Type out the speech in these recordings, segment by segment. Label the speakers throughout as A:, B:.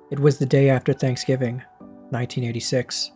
A: It was the day after Thanksgiving, 1986.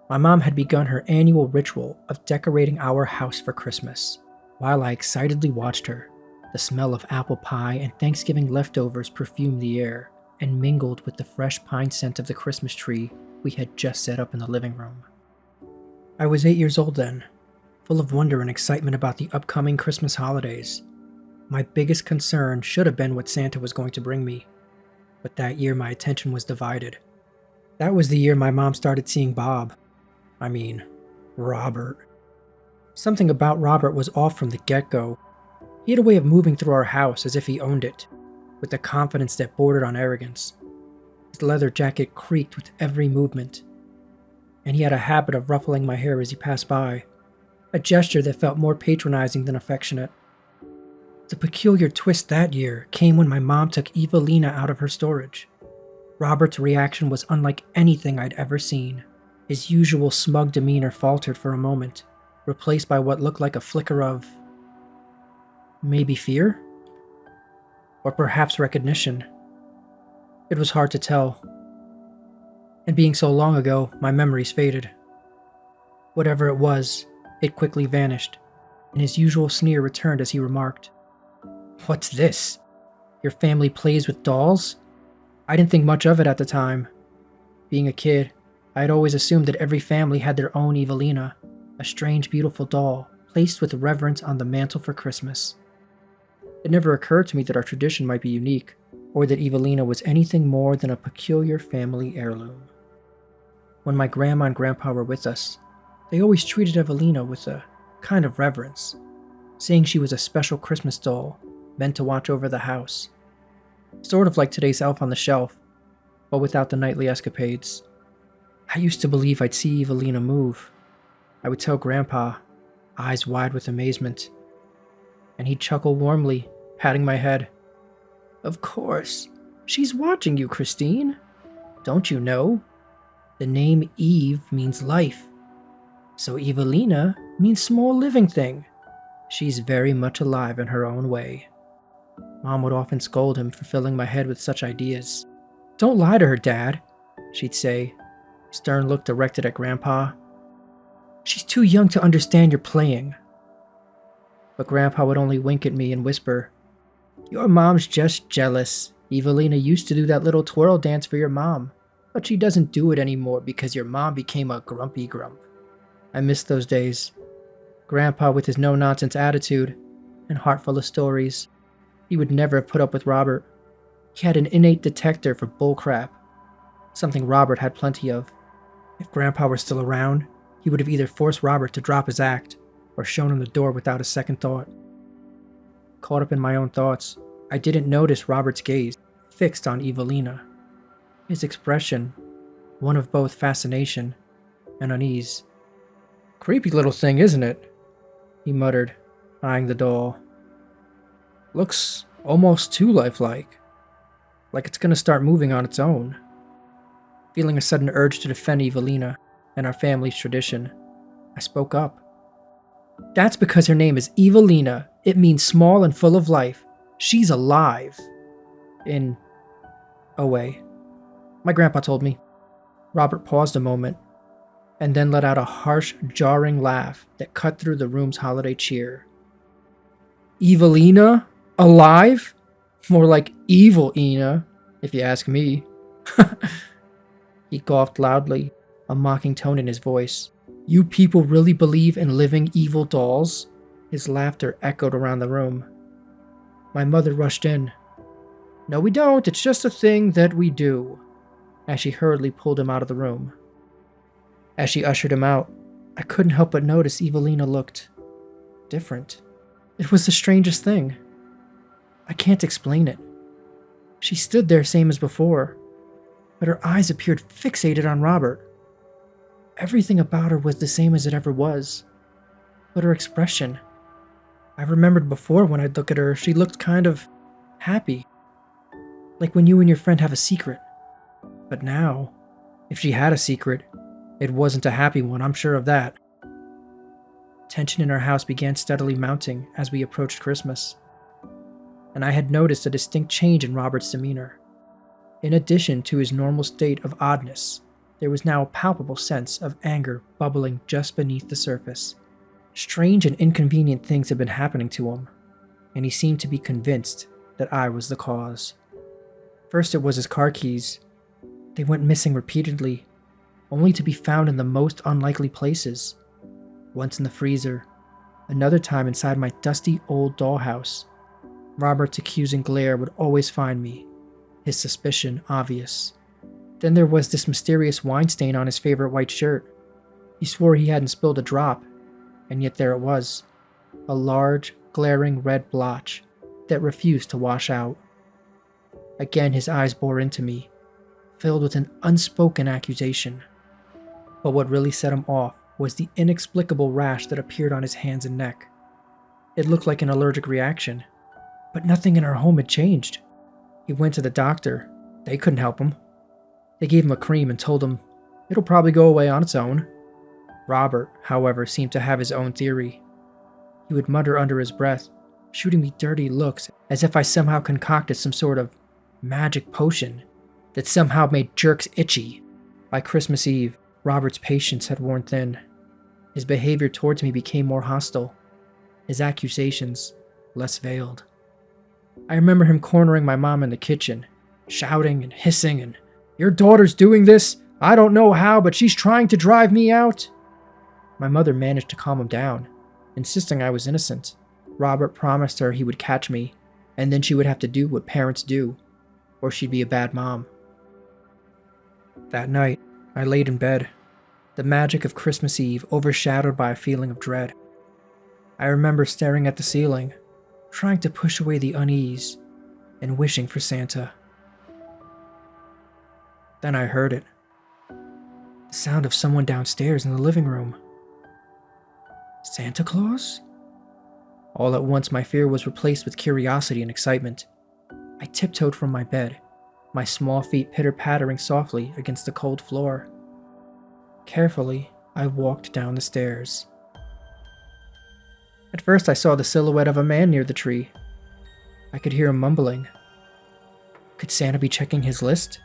A: My mom had begun her annual ritual of decorating our house for Christmas. While I excitedly watched her, the smell of apple pie and Thanksgiving leftovers perfumed the air and mingled with the fresh pine scent of the Christmas tree we had just set up in the living room. I was 8 years old then, full of wonder and excitement about the upcoming Christmas holidays. My biggest concern should have been what Santa was going to bring me, but that year my attention was divided. That was the year my mom started seeing Robert. Something about Robert was off from the get-go. He had a way of moving through our house as if he owned it, with a confidence that bordered on arrogance. His leather jacket creaked with every movement, and he had a habit of ruffling my hair as he passed by, a gesture that felt more patronizing than affectionate. The peculiar twist that year came when my mom took Evelina out of her storage. Robert's reaction was unlike anything I'd ever seen. His usual smug demeanor faltered for a moment, replaced by what looked like a flicker of maybe fear? Or perhaps recognition. It was hard to tell. And being so long ago, my memories faded. Whatever it was, it quickly vanished, and his usual sneer returned as he remarked, "What's this? Your family plays with dolls?" I didn't think much of it at the time. Being a kid, I had always assumed that every family had their own Evelina, a strange, beautiful doll placed with reverence on the mantle for Christmas. It never occurred to me that our tradition might be unique, or that Evelina was anything more than a peculiar family heirloom. When my grandma and grandpa were with us, they always treated Evelina with a kind of reverence, saying she was a special Christmas doll meant to watch over the house. Sort of like today's elf on the shelf, but without the nightly escapades. I used to believe I'd see Evelina move. I would tell Grandpa, eyes wide with amazement, and he'd chuckle warmly, patting my head. "Of course, she's watching you, Christine. Don't you know? The name Eve means life, so Evelina means small living thing. She's very much alive in her own way." Mom would often scold him for filling my head with such ideas. "Don't lie to her, Dad," she'd say, stern look directed at Grandpa. "She's too young to understand you're playing." But Grandpa would only wink at me and whisper, "Your mom's just jealous. Evelina used to do that little twirl dance for your mom, but she doesn't do it anymore because your mom became a grumpy grump." I miss those days. Grandpa with his no-nonsense attitude and heart full of stories. He would never have put up with Robert. He had an innate detector for bullcrap, something Robert had plenty of. If Grandpa were still around, he would have either forced Robert to drop his act or shown him the door without a second thought. Caught up in my own thoughts, I didn't notice Robert's gaze fixed on Evelina. His expression, one of both fascination and unease. "Creepy little thing, isn't it?" he muttered, eyeing the doll. "Looks almost too lifelike. Like it's gonna start moving on its own." Feeling a sudden urge to defend Evelina and our family's tradition, I spoke up. "That's because her name is Evelina. It means small and full of life. She's alive. In a way," my grandpa told me. Robert paused a moment, and then let out a harsh, jarring laugh that cut through the room's holiday cheer. "Evelina? Alive? More like evil Ina, if you ask me." He coughed loudly, a mocking tone in his voice. "You people really believe in living evil dolls?" His laughter echoed around the room. My mother rushed in. "No, we don't. It's just a thing that we do," as she hurriedly pulled him out of the room. As she ushered him out, I couldn't help but notice Evelina looked different. It was the strangest thing. I can't explain it. She stood there same as before, but her eyes appeared fixated on Robert. Everything about her was the same as it ever was, but her expression. I remembered before when I'd look at her, she looked kind of happy, like when you and your friend have a secret. But now, if she had a secret, it wasn't a happy one, I'm sure of that. Tension in our house began steadily mounting as we approached Christmas, and I had noticed a distinct change in Robert's demeanor. In addition to his normal state of oddness, there was now a palpable sense of anger bubbling just beneath the surface. Strange and inconvenient things had been happening to him, and he seemed to be convinced that I was the cause. First it was his car keys. They went missing repeatedly, only to be found in the most unlikely places. Once in the freezer, another time inside my dusty old dollhouse. Robert's accusing glare would always find me, his suspicion obvious. Then there was this mysterious wine stain on his favorite white shirt. He swore he hadn't spilled a drop, and yet there it was, a large, glaring red blotch that refused to wash out. Again his eyes bore into me, filled with an unspoken accusation. But what really set him off was the inexplicable rash that appeared on his hands and neck. It looked like an allergic reaction, but nothing in our home had changed. He went to the doctor. They couldn't help him. They gave him a cream and told him it'll probably go away on its own. Robert, however, seemed to have his own theory. He would mutter under his breath, shooting me dirty looks as if I somehow concocted some sort of magic potion that somehow made jerks itchy. By Christmas Eve, Robert's patience had worn thin. His behavior towards me became more hostile, his accusations less veiled. I remember him cornering my mom in the kitchen, shouting and hissing and, "Your daughter's doing this? I don't know how, but she's trying to drive me out." My mother managed to calm him down, insisting I was innocent. Robert promised her he would catch me, and then she would have to do what parents do, or she'd be a bad mom. That night, I laid in bed, the magic of Christmas Eve overshadowed by a feeling of dread. I remember staring at the ceiling, trying to push away the unease, and wishing for Santa. Then I heard it. The sound of someone downstairs in the living room. Santa Claus? All at once my fear was replaced with curiosity and excitement. I tiptoed from my bed, my small feet pitter-pattering softly against the cold floor. Carefully, I walked down the stairs. At first I saw the silhouette of a man near the tree. I could hear him mumbling. Could Santa be checking his list?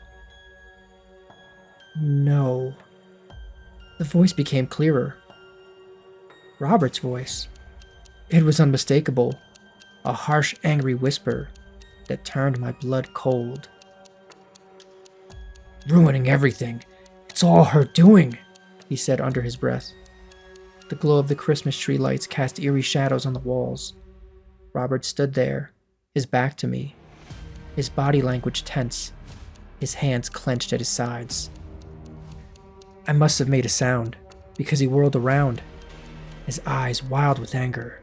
A: No. The voice became clearer. Robert's voice. It was unmistakable, a harsh, angry whisper that turned my blood cold. "Ruining everything. It's all her doing," he said under his breath. The glow of the Christmas tree lights cast eerie shadows on the walls. Robert stood there, his back to me, his body language tense, his hands clenched at his sides. I must have made a sound, because he whirled around, his eyes wild with anger.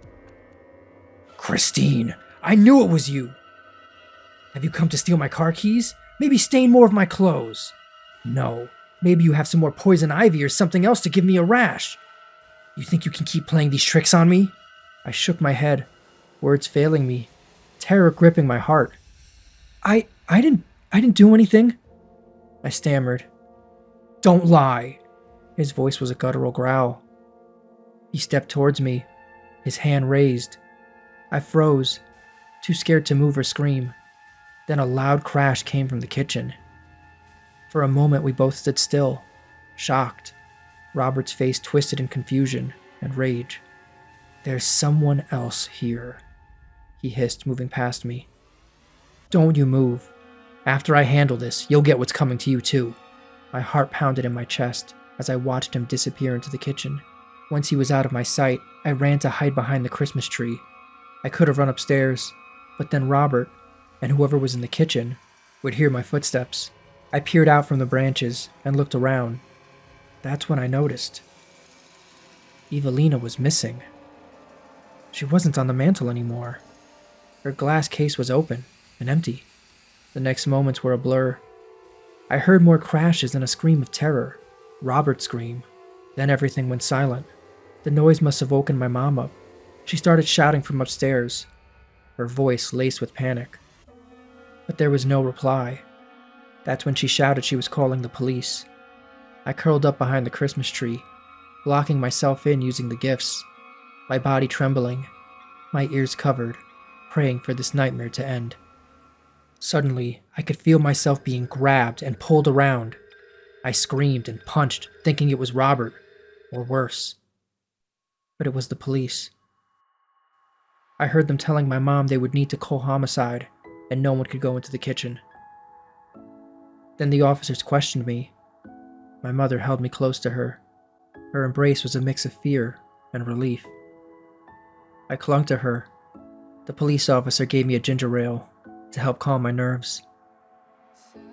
A: "Christine, I knew it was you! Have you come to steal my car keys? Maybe stain more of my clothes? No, maybe you have some more poison ivy or something else to give me a rash. You think you can keep playing these tricks on me?" I shook my head, words failing me, terror gripping my heart. I didn't do anything," I stammered. "Don't lie." His voice was a guttural growl. He stepped towards me, his hand raised. I froze, too scared to move or scream. Then a loud crash came from the kitchen. For a moment we both stood still, shocked, Robert's face twisted in confusion and rage. "There's someone else here," he hissed, moving past me. "Don't you move. After I handle this, you'll get what's coming to you too." My heart pounded in my chest as I watched him disappear into the kitchen. Once he was out of my sight, I ran to hide behind the Christmas tree. I could have run upstairs, but then Robert, and whoever was in the kitchen, would hear my footsteps. I peered out from the branches and looked around. That's when I noticed. Evelina was missing. She wasn't on the mantel anymore. Her glass case was open and empty. The next moments were a blur. I heard more crashes and a scream of terror. Robert's scream. Then everything went silent. The noise must have woken my mom up. She started shouting from upstairs, her voice laced with panic. But there was no reply. That's when she shouted she was calling the police. I curled up behind the Christmas tree, blocking myself in using the gifts, my body trembling, my ears covered, praying for this nightmare to end. Suddenly, I could feel myself being grabbed and pulled around. I screamed and punched, thinking it was Robert, or worse. But it was the police. I heard them telling my mom they would need to call homicide, and no one could go into the kitchen. Then the officers questioned me. My mother held me close to her. Her embrace was a mix of fear and relief. I clung to her. The police officer gave me a ginger ale to help calm my nerves.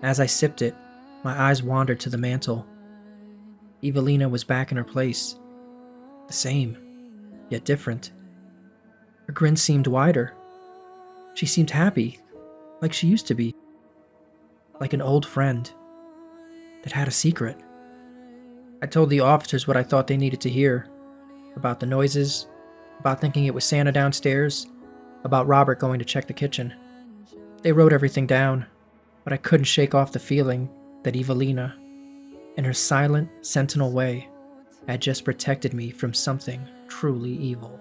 A: As I sipped it, my eyes wandered to the mantel. Evelina was back in her place. The same, yet different. Her grin seemed wider. She seemed happy, like she used to be. Like an old friend that had a secret. I told the officers what I thought they needed to hear. About the noises, about thinking it was Santa downstairs, about Robert going to check the kitchen. They wrote everything down, but I couldn't shake off the feeling that Evelina, in her silent, sentinel way, had just protected me from something truly evil.